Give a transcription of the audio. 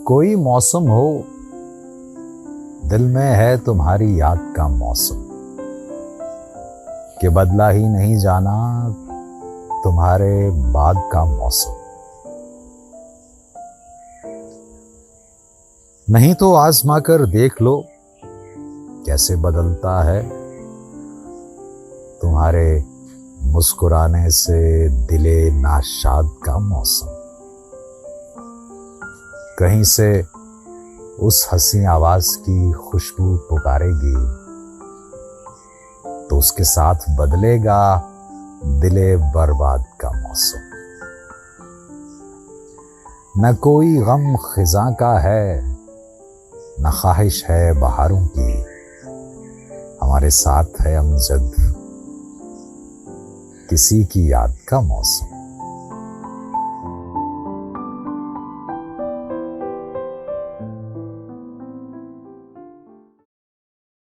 कोई मौसम हो, दिल में है तुम्हारी याद का मौसम, कि बदला ही नहीं जाना तुम्हारे बाद का मौसम। नहीं तो आजमा कर देख लो कैसे बदलता है तुम्हारे मुस्कुराने से दिले नाशाद का मौसम। कहीं से उस हंसी आवाज की खुशबू पुकारेगी तो उसके साथ बदलेगा दिले बर्बाद का मौसम। न कोई गम खिजा का है, न ख्वाहिश है बहारों की, हमारे साथ है अमजद किसी की याद का मौसम।